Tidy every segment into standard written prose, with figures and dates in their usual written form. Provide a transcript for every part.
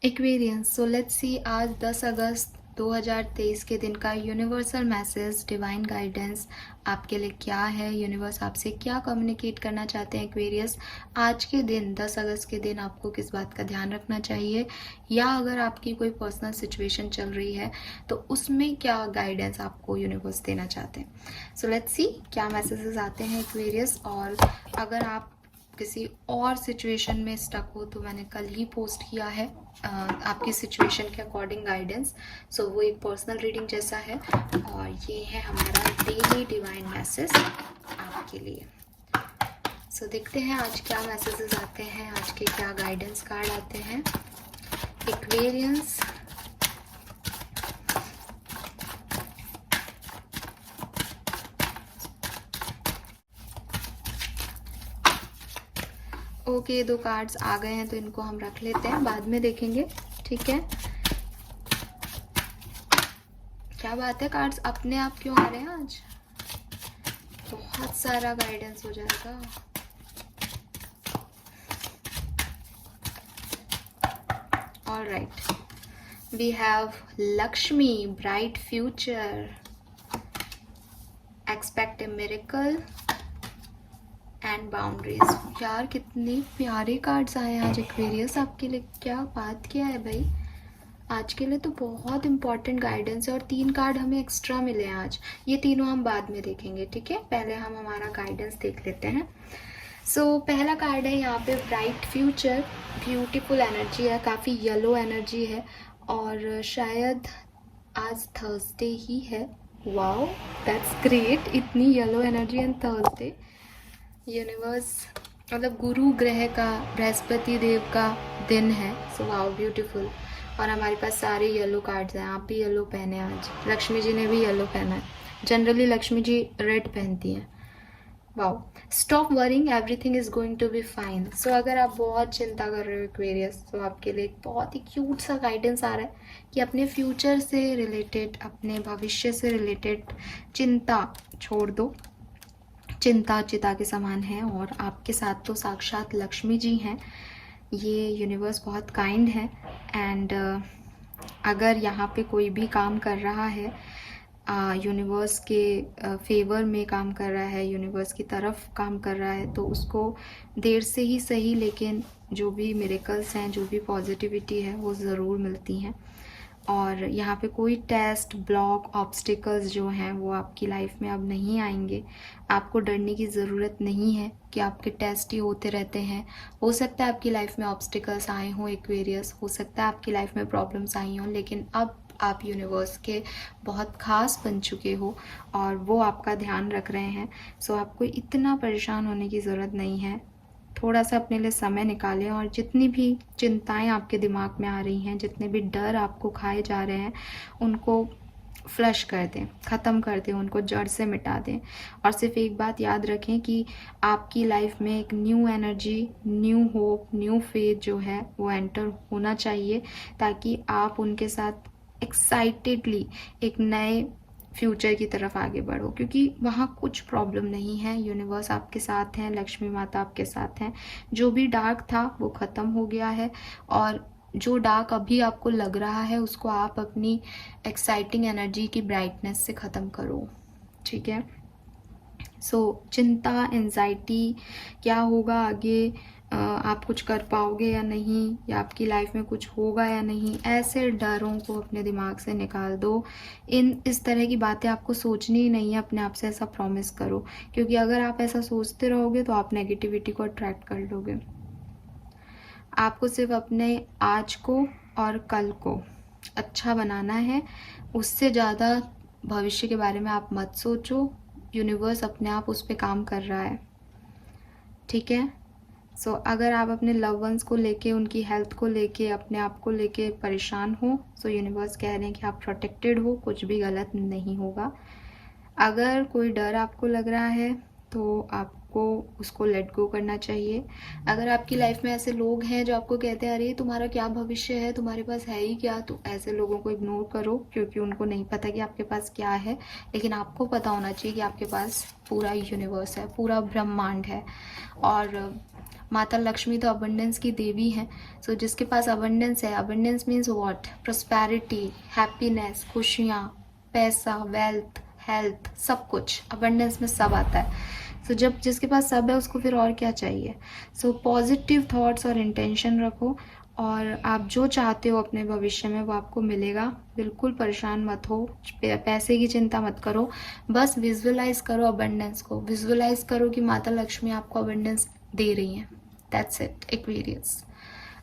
Aquarians, so let's see आज 10 अगस्त 2023 के दिन का यूनिवर्सल मैसेज, डिवाइन गाइडेंस आपके लिए क्या है। यूनिवर्स आपसे क्या कम्युनिकेट करना चाहते हैं एक्वेरियस। आज के दिन 10 अगस्त के दिन आपको किस बात का ध्यान रखना चाहिए, या अगर आपकी कोई पर्सनल सिचुएशन चल रही है तो उसमें क्या गाइडेंस आपको यूनिवर्स देना चाहते हैं। सो लेट्स सी क्या मैसेजेस आते हैं एक्वेरियस। और अगर आप किसी और सिचुएशन में स्टक हो तो मैंने कल ही पोस्ट किया है आपकी सिचुएशन के अकॉर्डिंग गाइडेंस। सो वो एक पर्सनल रीडिंग जैसा है और ये है हमारा डेली डिवाइन मैसेज आपके लिए। सो देखते हैं आज क्या मैसेजेस आते हैं, आज के क्या गाइडेंस कार्ड आते हैं एक्वेरियंस। ओके, दो कार्ड्स आ गए हैं तो इनको हम रख लेते हैं, बाद में देखेंगे, ठीक है। क्या बात है, कार्ड्स अपने आप क्यों आ रहे हैं आज, बहुत सारा गाइडेंस हो जाएगा। Alright, we have Lakshmi, bright future, expect a miracle and boundaries. यार कितने प्यारे कार्ड्स आए हैं आज एक्वेरियस आपके लिए, क्या बात किया है भाई। आज के लिए तो बहुत इंपॉर्टेंट गाइडेंस है और 3 कार्ड हमें एक्स्ट्रा मिले हैं आज। ये तीनों हम बाद में देखेंगे, ठीक है। पहले हम हमारा गाइडेंस देख लेते हैं। सो पहला कार्ड है यहाँ पे ब्राइट फ्यूचर, ब्यूटीफुल एनर्जी है, काफ़ी येलो एनर्जी है और शायद आज थर्सडे ही है। वाओ, दैट्स ग्रेट, इतनी yellow energy and Thursday. Universe मतलब गुरु ग्रह का, बृहस्पति देव का दिन है। So wow, beautiful. और हमारे पास सारे येलो कार्ड्स हैं, आप भी येलो पहने आज, लक्ष्मी जी ने भी येलो पहना है। जनरली लक्ष्मी जी रेड पहनती हैं। Wow, stop worrying, everything is going to be fine. So अगर आप बहुत चिंता कर रहे हो एक्वेरियस तो आपके लिए एक बहुत ही क्यूट सा गाइडेंस आ रहा है कि अपने फ्यूचर से रिलेटेड, अपने भविष्य से रिलेटेड चिंता छोड़ दो। चिंता चिता के समान है और आपके साथ तो साक्षात लक्ष्मी जी हैं। ये यूनिवर्स बहुत काइंड है एंड अगर यहाँ पे कोई भी काम कर रहा है, यूनिवर्स के फेवर में काम कर रहा है, यूनिवर्स की तरफ काम कर रहा है, तो उसको देर से ही सही लेकिन जो भी मिरेकल्स हैं, जो भी पॉजिटिविटी है वो ज़रूर मिलती हैं। और यहाँ पे कोई टेस्ट, ब्लॉक, ऑब्स्टिकल्स जो हैं वो आपकी लाइफ में अब नहीं आएंगे। आपको डरने की ज़रूरत नहीं है कि आपके टेस्ट ही होते रहते हैं। हो सकता है आपकी लाइफ में ऑब्स्टिकल्स आए हों एक्वेरियस, हो सकता है आपकी लाइफ में प्रॉब्लम्स आई हों, लेकिन अब आप यूनिवर्स के बहुत ख़ास बन चुके हो और वो आपका ध्यान रख रहे हैं। सो आपको इतना परेशान होने की ज़रूरत नहीं है। थोड़ा सा अपने लिए समय निकालें और जितनी भी चिंताएं आपके दिमाग में आ रही हैं, जितने भी डर आपको खाए जा रहे हैं, उनको फ्लश कर दें, ख़त्म कर दें, उनको जड़ से मिटा दें। और सिर्फ एक बात याद रखें कि आपकी लाइफ में एक new energy, new hope, new faith जो है वो एंटर होना चाहिए, ताकि आप उनके साथ एक्साइटेडली एक नए फ्यूचर की तरफ आगे बढ़ो, क्योंकि वहाँ कुछ प्रॉब्लम नहीं है। यूनिवर्स आपके साथ हैं, लक्ष्मी माता आपके साथ हैं। जो भी डार्क था वो ख़त्म हो गया है और जो डार्क अभी आपको लग रहा है उसको आप अपनी एक्साइटिंग एनर्जी की ब्राइटनेस से ख़त्म करो, ठीक है। सो चिंता, एंजाइटी, क्या होगा आगे, आप कुछ कर पाओगे या नहीं, या आपकी लाइफ में कुछ होगा या नहीं, ऐसे डरों को अपने दिमाग से निकाल दो। इस तरह की बातें आपको सोचनी ही नहीं है, अपने आप से ऐसा प्रॉमिस करो, क्योंकि अगर आप ऐसा सोचते रहोगे तो आप नेगेटिविटी को अट्रैक्ट कर लोगे। आपको सिर्फ अपने आज को और कल को अच्छा बनाना है, उससे ज़्यादा भविष्य के बारे में आप मत सोचो। यूनिवर्स अपने आप उस पर काम कर रहा है, ठीक है। सो अगर आप अपने लव वंस को लेके, उनकी हेल्थ को लेके, अपने आप को लेके परेशान हो, सो यूनिवर्स कह रहे हैं कि आप प्रोटेक्टेड हो, कुछ भी गलत नहीं होगा। अगर कोई डर आपको लग रहा है तो आपको उसको लेट गो करना चाहिए। अगर आपकी लाइफ में ऐसे लोग हैं जो आपको कहते हैं अरे तुम्हारा क्या भविष्य है, तुम्हारे पास है ही क्या, तो ऐसे लोगों को इग्नोर करो, क्योंकि उनको नहीं पता कि आपके पास क्या है। लेकिन आपको पता होना चाहिए कि आपके पास पूरा यूनिवर्स है, पूरा ब्रह्मांड है और माता लक्ष्मी तो अबंडेंस की देवी हैं। सो जिसके पास अबंडेंस है, abundance means what, prosperity, happiness, खुशियाँ, पैसा, वेल्थ, हेल्थ, सब कुछ अबंडेंस में सब आता है। सो जब जिसके पास सब है उसको फिर और क्या चाहिए। सो पॉजिटिव थॉट्स और इंटेंशन रखो, और आप जो चाहते हो अपने भविष्य में वो आपको मिलेगा। बिल्कुल परेशान मत हो, पैसे की चिंता मत करो, बस विजुअलाइज करो अबंडेंस को, विजुअलाइज करो कि माता लक्ष्मी आपको अबंडेंस दे रही हैं। That's it, Aquarius.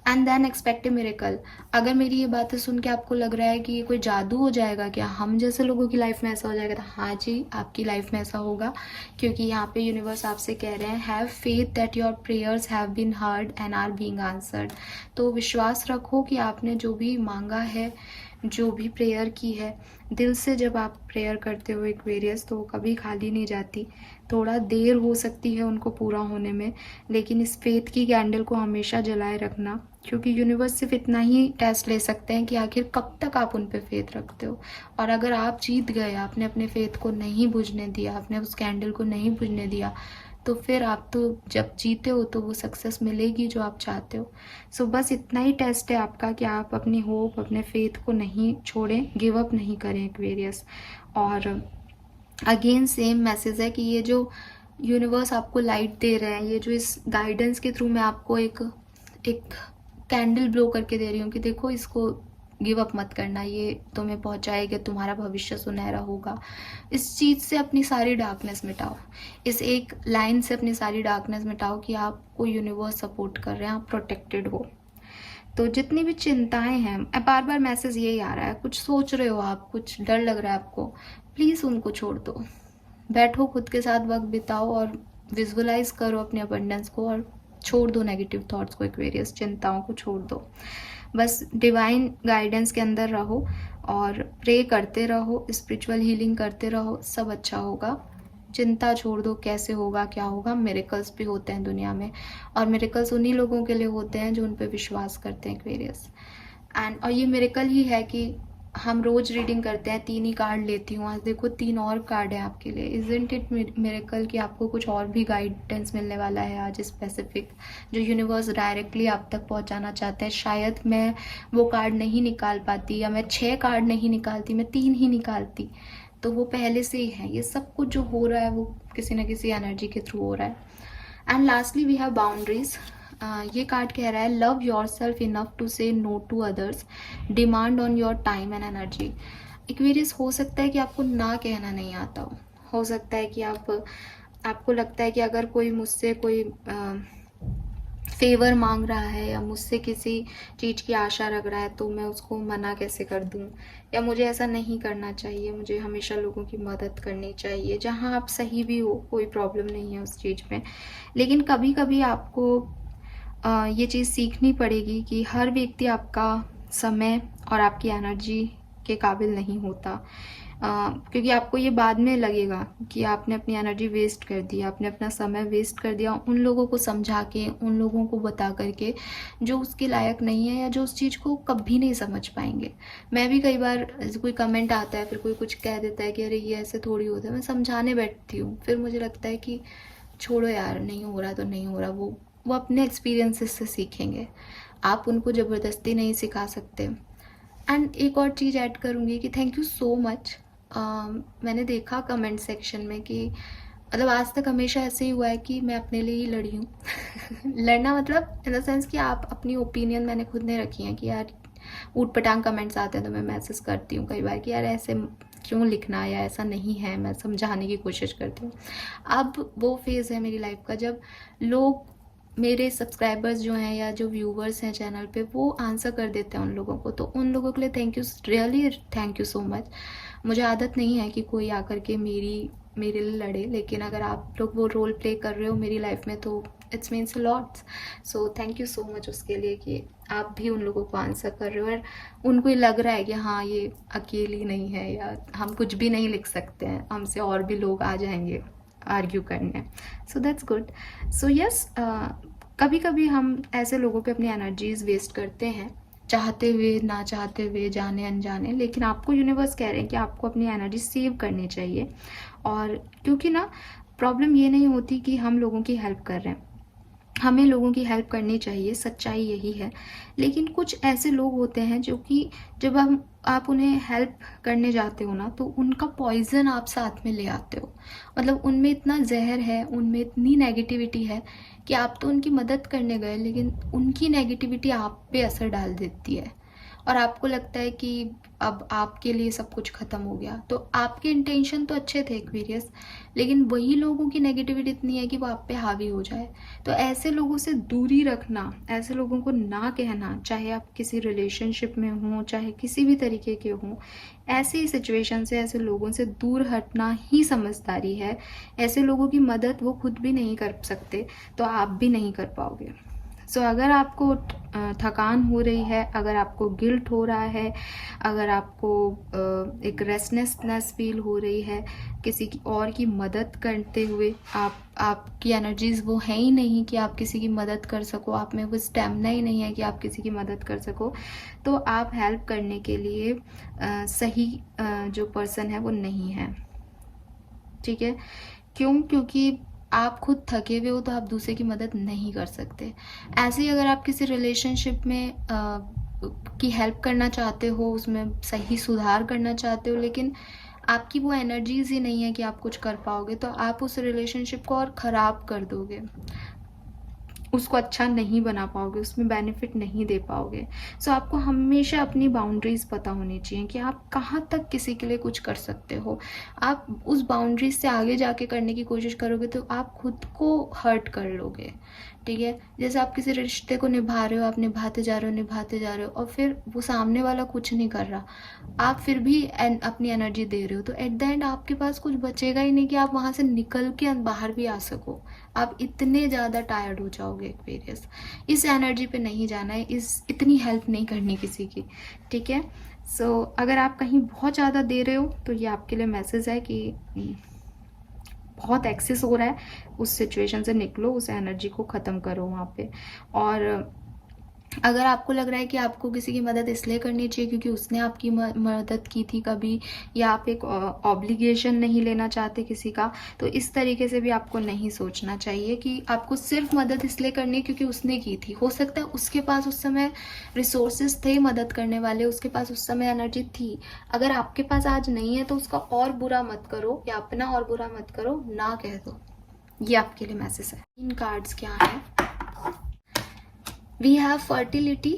And then expect a miracle. अगर मेरी ये बातें सुन के आपको लग रहा है कि ये कोई जादू हो जाएगा क्या, हम जैसे लोगों की लाइफ में ऐसा हो जाएगा, तो हाँ जी, आपकी लाइफ में ऐसा होगा, क्योंकि यहाँ पे यूनिवर्स आपसे कह रहे हैं have faith that your prayers have been heard and are being answered. तो विश्वास रखो कि आपने जो भी मांगा है, जो भी प्रेयर की है, दिल से जब आप प्रेयर करते हो एक्वेरियस, तो वो कभी खाली नहीं जाती। थोड़ा देर हो सकती है उनको पूरा होने में, लेकिन इस फेथ की कैंडल को हमेशा जलाए रखना, क्योंकि यूनिवर्स सिर्फ इतना ही टेस्ट ले सकते हैं कि आखिर कब तक आप उन पे फेथ रखते हो। और अगर आप जीत गए, आपने अपने फेथ को नहीं बुझने दिया, आपने उस कैंडल को नहीं बुझने दिया, तो फिर आप तो जब जीते हो तो वो सक्सेस मिलेगी जो आप चाहते हो। सो बस इतना ही टेस्ट है आपका कि आप अपनी होप, अपने फेथ को नहीं छोड़ें, गिव अप नहीं करें एक्वेरियस। और अगेन सेम मैसेज है कि ये जो यूनिवर्स आपको लाइट दे रहे हैं, ये जो इस गाइडेंस के थ्रू मैं आपको एक कैंडल ब्लो करके दे रही हूँ कि देखो, इसको गिव अप मत करना, ये तुम्हें पहुँचाएगा, तुम्हारा भविष्य सुनहरा होगा। इस चीज़ से अपनी सारी डार्कनेस मिटाओ, इस एक लाइन से अपनी सारी डार्कनेस मिटाओ कि आपको यूनिवर्स सपोर्ट कर रहे हैं, आप प्रोटेक्टेड हो। तो जितनी भी चिंताएं हैं, बार बार मैसेज यही आ रहा है, कुछ सोच रहे हो आप, कुछ डर लग रहा है आपको, प्लीज़ उनको छोड़ दो, बैठो, खुद के साथ वक्त बिताओ और विजुअलाइज करो अपने अबंडेंस को, और छोड़ दो नेगेटिव थॉट्स को, एक्वेरियस चिंताओं को छोड़ दो। बस डिवाइन गाइडेंस के अंदर रहो और प्रे करते रहो, स्पिरिचुअल हीलिंग करते रहो, सब अच्छा होगा। चिंता छोड़ दो, कैसे होगा, क्या होगा, मिरेकल्स भी होते हैं दुनिया में, और मिरेकल्स उन्हीं लोगों के लिए होते हैं जो उन पर विश्वास करते हैं एक्वेरियस। और ये मिरेकल ही है कि हम रोज रीडिंग करते हैं, 3 ही कार्ड लेती हूँ, आज देखो 3 और कार्ड है आपके लिए। इजंट इट मिरेकल कि आपको कुछ और भी गाइडेंस मिलने वाला है आज स्पेसिफिक, जो यूनिवर्स डायरेक्टली आप तक पहुँचाना चाहते हैं। शायद मैं वो कार्ड नहीं निकाल पाती, या मैं 6 कार्ड नहीं निकालती, मैं 3 ही निकालती, तो वो पहले से ही है। ये सब कुछ जो हो रहा है वो किसी न किसी एनर्जी के थ्रू हो रहा है। And lastly we have boundaries. ये कार्ड कह रहा है love yourself enough to say no to others, demand on your time and energy. Aquarius, हो सकता है कि आपको ना कहना नहीं आता हो सकता है कि आपको लगता है कि अगर कोई मुझसे कोई फेवर मांग रहा है, या मुझसे किसी चीज़ की आशा रख रहा है, तो मैं उसको मना कैसे कर दूं, या मुझे ऐसा नहीं करना चाहिए, मुझे हमेशा लोगों की मदद करनी चाहिए। जहां आप सही भी हो, कोई प्रॉब्लम नहीं है उस चीज़ में, लेकिन कभी कभी आपको ये चीज़ सीखनी पड़ेगी कि हर व्यक्ति आपका समय और आपकी एनर्जी के काबिल नहीं होता। क्योंकि आपको ये बाद में लगेगा कि आपने अपनी एनर्जी वेस्ट कर दी, आपने अपना समय वेस्ट कर दिया उन लोगों को समझा के, उन लोगों को बता करके जो उसके लायक नहीं है, या जो उस चीज़ को कभी नहीं समझ पाएंगे। मैं भी कई बार, कोई कमेंट आता है, फिर कोई कुछ कह देता है कि अरे ये ऐसे थोड़ी होता है, मैं समझाने बैठती हूँ, फिर मुझे लगता है कि छोड़ो यार, नहीं हो रहा तो नहीं हो रहा, वो अपने एक्सपीरियंसेस से सीखेंगे, आप उनको ज़बरदस्ती नहीं सिखा सकते। एंड एक और चीज़ ऐड करूँगी कि थैंक यू सो मच। मैंने देखा कमेंट सेक्शन में कि मतलब आज तक हमेशा ऐसे ही हुआ है कि मैं अपने लिए ही लड़ी हूँ लड़ना मतलब इन द सेंस कि आप अपनी ओपिनियन मैंने खुद ने रखी है कि यार ऊट पटांग कमेंट्स आते हैं, तो मैं मैसेज करती हूँ कई बार कि यार ऐसे क्यों लिखना, या ऐसा नहीं है, मैं समझाने की कोशिश करती हूँ। अब वो फेज़ है मेरी लाइफ का जब लोग, मेरे सब्सक्राइबर्स जो हैं या जो व्यूवर्स हैं चैनल पे, वो आंसर कर देते हैं उन लोगों को, तो उन लोगों के लिए thank you, really thank you so much. मुझे आदत नहीं है कि कोई आकर के मेरे लिए लड़े, लेकिन अगर आप लोग वो रोल प्ले कर रहे हो मेरी लाइफ में, तो it's means lots. So thank you so much उसके लिए कि आप भी उन लोगों को आंसर कर रहे हो, और उनको लग रहा है कि हाँ ये अकेली नहीं है, या हम कुछ भी नहीं लिख सकते हैं, हमसे और भी लोग आ जाएंगे आर्ग्यू करने। So that's good. So yes, कभी कभी हम ऐसे लोगों पे अपनी एनर्जीज वेस्ट करते हैं, चाहते हुए ना चाहते हुए, जाने अनजाने, लेकिन आपको यूनिवर्स कह रहे हैं कि आपको अपनी एनर्जी सेव करनी चाहिए। और क्योंकि ना प्रॉब्लम ये नहीं होती कि हम लोगों की हेल्प कर रहे हैं, हमें लोगों की हेल्प करनी चाहिए, सच्चाई यही है। लेकिन कुछ ऐसे लोग होते हैं जो कि जब आप उन्हें हेल्प करने जाते हो ना, तो उनका पॉइजन आप साथ में ले आते हो। मतलब उनमें इतना जहर है, उनमें इतनी नेगेटिविटी है कि आप तो उनकी मदद करने गए, लेकिन उनकी नेगेटिविटी आप पे असर डाल देती है और आपको लगता है कि अब आपके लिए सब कुछ ख़त्म हो गया। तो आपके इंटेंशन तो अच्छे थे एक्वेरियस, लेकिन वही लोगों की नेगेटिविटी इतनी है कि वो आप पे हावी हो जाए। तो ऐसे लोगों से दूरी रखना, ऐसे लोगों को ना कहना, चाहे आप किसी रिलेशनशिप में हों, चाहे किसी भी तरीके के हों, ऐसी सिचुएशन से, ऐसे लोगों से दूर हटना ही समझदारी है। ऐसे लोगों की मदद वो खुद भी नहीं कर सकते, तो आप भी नहीं कर पाओगे। सो अगर आपको थकान हो रही है, अगर आपको गिल्ट हो रहा है, अगर आपको एक रेस्टलेसनेस फील हो रही है किसी की और की मदद करते हुए, आपकी एनर्जीज वो है ही नहीं कि आप किसी की मदद कर सको, आप में वो स्टेमिना ही नहीं है कि आप किसी की मदद कर सको, तो आप हेल्प करने के लिए सही जो पर्सन है वो नहीं है। ठीक है? क्यों? क्योंकि आप खुद थके हुए हो तो आप दूसरे की मदद नहीं कर सकते। ऐसे ही अगर आप किसी रिलेशनशिप में की हेल्प करना चाहते हो, उसमें सही सुधार करना चाहते हो, लेकिन आपकी वो एनर्जीज ही नहीं है कि आप कुछ कर पाओगे, तो आप उस रिलेशनशिप को और ख़राब कर दोगे, उसको अच्छा नहीं बना पाओगे, उसमें बेनिफिट नहीं दे पाओगे। सो आपको हमेशा अपनी बाउंड्रीज़ पता होनी चाहिए कि आप कहाँ तक किसी के लिए कुछ कर सकते हो। आप उस बाउंड्रीज से आगे जाके करने की कोशिश करोगे तो आप खुद को हर्ट कर लोगे। ठीक है? जैसे आप किसी रिश्ते को निभा रहे हो, आप निभाते जा रहे हो, निभाते जा रहे हो, और फिर वो सामने वाला कुछ नहीं कर रहा, आप फिर भी अपनी एनर्जी दे रहे हो, तो एट द एंड आपके पास कुछ बचेगा ही नहीं कि आप वहाँ से निकल के बाहर भी आ सको। आप इतने ज़्यादा टायर्ड हो जाओगे एक्वेरियस। इस एनर्जी पे नहीं जाना है, इतनी हेल्प नहीं करनी किसी की। ठीक है? सो अगर आप कहीं बहुत ज़्यादा दे रहे हो तो ये आपके लिए मैसेज है कि बहुत एक्सेस हो रहा है, उस सिचुएशन से निकलो, उस एनर्जी को ख़त्म करो वहाँ पे। और अगर आपको लग रहा है कि आपको किसी की मदद इसलिए करनी चाहिए क्योंकि उसने आपकी मदद की थी कभी, या आप एक ऑब्लिगेशन नहीं लेना चाहते किसी का, तो इस तरीके से भी आपको नहीं सोचना चाहिए कि आपको सिर्फ मदद इसलिए करनी है क्योंकि उसने की थी। हो सकता है उसके पास उस समय रिसोर्सेज थे मदद करने वाले, उसके पास उस समय एनर्जी थी। अगर आपके पास आज नहीं है तो उसका और बुरा मत करो, या अपना और बुरा मत करो, ना कह दो। ये आपके लिए मैसेज है। इन कार्ड्स क्या है? We have fertility.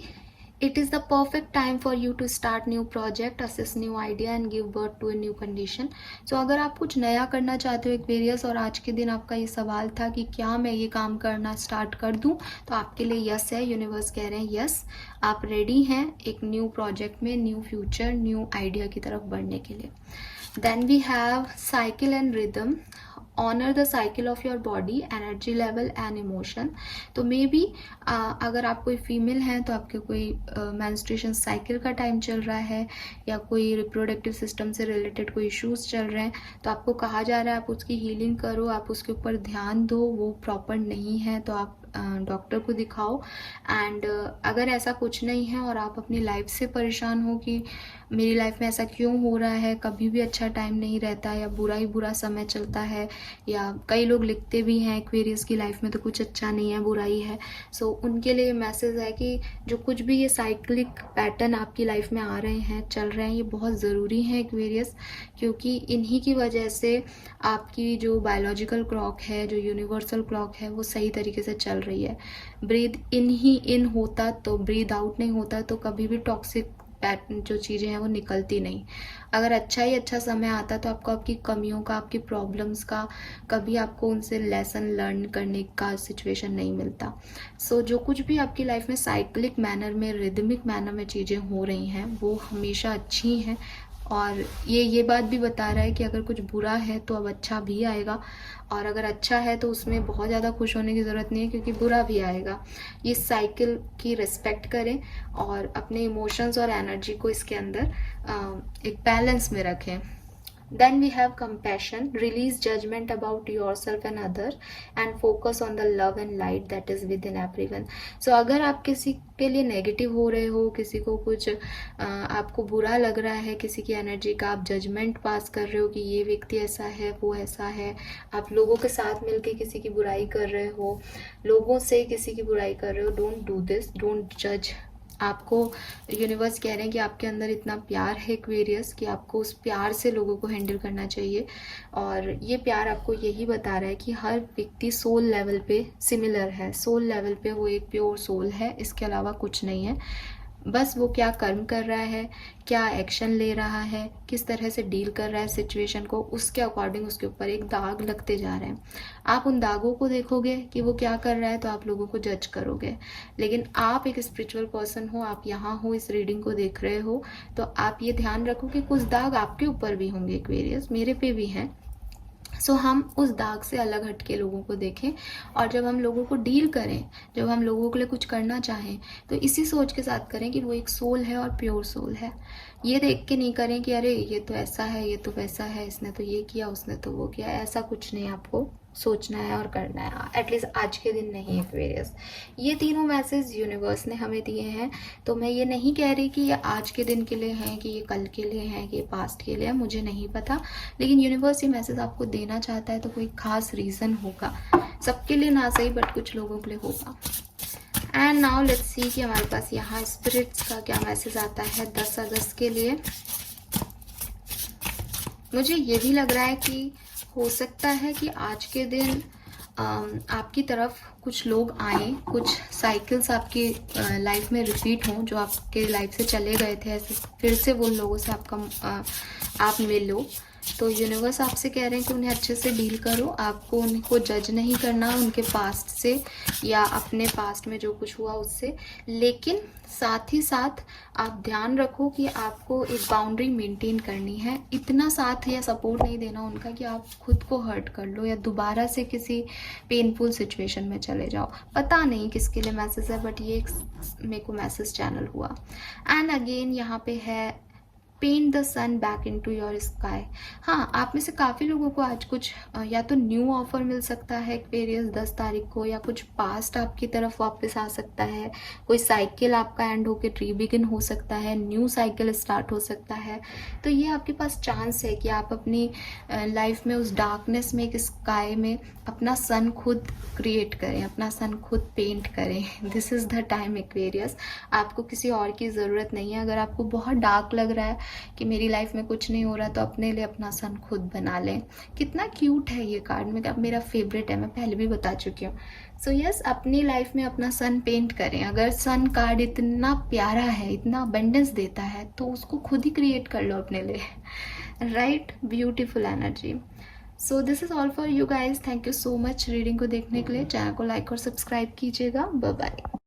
It is the perfect time for you to start new project, assess new idea and give birth to a new condition. So अगर आप कुछ नया करना चाहते हो एक्वेरियस, और आज के दिन आपका ये सवाल था कि क्या मैं ये काम करना स्टार्ट कर दूं, तो आपके लिए यस है। यूनिवर्स कह रहे हैं यस, आप रेडी हैं एक न्यू प्रोजेक्ट में, न्यू फ्यूचर, न्यू आइडिया की तरफ बढ़ने के लिए। Then we have cycle and rhythm. Honour the cycle of your body, energy level and emotion. तो मे बी अगर आप कोई फीमेल हैं तो आपके कोई मेंस्ट्रुएशन साइकिल का टाइम चल रहा है, या कोई रिप्रोडक्टिव सिस्टम से रिलेटेड कोई इश्यूज चल रहे हैं, तो आपको कहा जा रहा है आप उसकी हीलिंग करो, आप उसके ऊपर ध्यान दो। वो प्रॉपर नहीं है तो आप डॉक्टर को दिखाओ। एंड अगर ऐसा कुछ नहीं है और आप अपनी लाइफ से परेशान हो कि मेरी लाइफ में ऐसा क्यों हो रहा है, कभी भी अच्छा टाइम नहीं रहता, या बुरा ही बुरा समय चलता है, या कई लोग लिखते भी हैं एक्वेरियस की लाइफ में तो कुछ अच्छा नहीं है, बुरा ही है। सो उनके लिए मैसेज है कि जो कुछ भी ये साइक्लिक पैटर्न आपकी लाइफ में आ रहे हैं, चल रहे हैं, ये बहुत ज़रूरी है एक्वेरियस, क्योंकि इन्हीं की वजह से आपकी जो बायोलॉजिकल क्लॉक है, जो यूनिवर्सल क्लॉक है, वो सही तरीके से चल रही है। ब्रीद इन ही इन होता तो ब्रीद आउट नहीं होता, तो कभी भी टॉक्सिक पैटर्न जो चीज़ें हैं वो निकलती नहीं। अगर अच्छा ही अच्छा समय आता तो आपको आपकी कमियों का, आपकी प्रॉब्लम्स का, कभी आपको उनसे लेसन लर्न करने का सिचुएशन नहीं मिलता। सो जो कुछ भी आपकी लाइफ में साइक्लिक मैनर में, रिदमिक मैनर में चीज़ें हो रही हैं, वो हमेशा अच्छी हैं। और ये बात भी बता रहा है कि अगर कुछ बुरा है तो अब अच्छा भी आएगा, और अगर अच्छा है तो उसमें बहुत ज़्यादा खुश होने की ज़रूरत नहीं है क्योंकि बुरा भी आएगा। ये साइकिल की रिस्पेक्ट करें और अपने इमोशंस और एनर्जी को इसके अंदर एक बैलेंस में रखें। Then we have compassion, release judgment about yourself and other and focus on the love and light that is within everyone. So अगर आप किसी के लिए नेगेटिव हो रहे हो, किसी को कुछ आपको बुरा लग रहा है किसी की एनर्जी का, आप जजमेंट पास कर रहे हो कि ये व्यक्ति ऐसा है वो ऐसा है, आप लोगों के साथ मिलके किसी की बुराई कर रहे हो, लोगों से किसी की बुराई कर रहे हो, डोंट डू दिस, डोंट जज। आपको यूनिवर्स कह रहे हैं कि आपके अंदर इतना प्यार है एक्वेरियस कि आपको उस प्यार से लोगों को हैंडल करना चाहिए। और ये प्यार आपको यही बता रहा है कि हर व्यक्ति सोल लेवल पे सिमिलर है, सोल लेवल पे वो एक प्योर सोल है, इसके अलावा कुछ नहीं है। बस वो क्या कर्म कर रहा है, क्या एक्शन ले रहा है, किस तरह से डील कर रहा है सिचुएशन को, उसके अकॉर्डिंग उसके ऊपर एक दाग लगते जा रहे हैं। आप उन दागों को देखोगे कि वो क्या कर रहा है तो आप लोगों को जज करोगे। लेकिन आप एक स्पिरिचुअल पर्सन हो, आप यहाँ हो, इस रीडिंग को देख रहे हो, तो आप ये ध्यान रखो कि कुछ दाग आपके ऊपर भी होंगे एक्वेरियस, मेरे पे भी हैं। सो हम उस दाग से अलग हटके लोगों को देखें, और जब हम लोगों को डील करें, जब हम लोगों के लिए कुछ करना चाहें, तो इसी सोच के साथ करें कि वो एक सोल है और प्योर सोल है। ये देख के नहीं करें कि अरे ये तो ऐसा है, ये तो वैसा है, इसने तो ये किया, उसने तो वो किया। ऐसा कुछ नहीं आपको सोचना है और करना है, एटलीस्ट आज के दिन नहीं एक्वेरियस। ये तीनों मैसेज यूनिवर्स ने हमें दिए हैं, तो मैं ये नहीं कह रही कि ये आज के दिन के लिए हैं, कि ये कल के लिए हैं, कि ये पास्ट के लिए है, मुझे नहीं पता। लेकिन यूनिवर्स ये मैसेज आपको देना चाहता है तो कोई खास रीज़न होगा, सबके लिए ना सही बट कुछ लोगों के लिए होगा। एंड नाउ लेट्स सी कि हमारे पास यहाँ स्पिरिट्स का क्या मैसेज आता है 10 अगस्त के लिए। मुझे ये भी लग रहा है कि हो सकता है कि आज के दिन आपकी तरफ कुछ लोग आए, कुछ साइकिल्स आपकी लाइफ में रिपीट हों, जो आपके लाइफ से चले गए थे, ऐसे फिर से वो लोगों से आप मिल लो। तो यूनिवर्स आपसे कह रहे हैं कि उन्हें अच्छे से डील करो, आपको उनको जज नहीं करना उनके पास्ट से या अपने पास्ट में जो कुछ हुआ उससे। लेकिन साथ ही साथ आप ध्यान रखो कि आपको एक बाउंड्री मेंटेन करनी है, इतना साथ या सपोर्ट नहीं देना उनका कि आप खुद को हर्ट कर लो या दोबारा से किसी पेनफुल सिचुएशन में चले जाओ। पता नहीं किसके लिए मैसेज है, बट ये मेरे को मैसेज चैनल हुआ। एंड अगेन यहाँ पे है paint the sun back in to your sky. हाँ, आप में से काफ़ी लोगों को आज कुछ या तो न्यू ऑफर मिल सकता है एक्वेरियस 10 तारीख को, या कुछ पास्ट आपकी तरफ वापस आ सकता है, कोई साइकिल आपका एंड होकर रीबिगिन हो सकता है, न्यू साइकिल स्टार्ट हो सकता है। तो ये आपके पास चांस है कि आप अपनी लाइफ में उस डार्कनेस में, एक स्काई में अपना सन खुद क्रिएट करें, अपना सन खुद पेंट करें। This is the time Aquarius, आपको किसी और की ज़रूरत नहीं है। अगर आपको बहुत डार्क लग रहा है कि मेरी लाइफ में कुछ नहीं हो रहा, तो अपने लिए अपना सन खुद बना लें। कितना क्यूट है ये कार्ड, में मेरा फेवरेट है, मैं पहले भी बता चुकी हूँ। सो यस, अपनी लाइफ में अपना सन पेंट करें। अगर सन कार्ड इतना प्यारा है, इतना अबंडेंस देता है, तो उसको खुद ही क्रिएट कर लो अपने लिए। Right, beautiful energy. So this is all for you guys. Thank you so much reading को देखने के लिए। चैनल को लाइक और सब्सक्राइब कीजिएगा। Bye bye.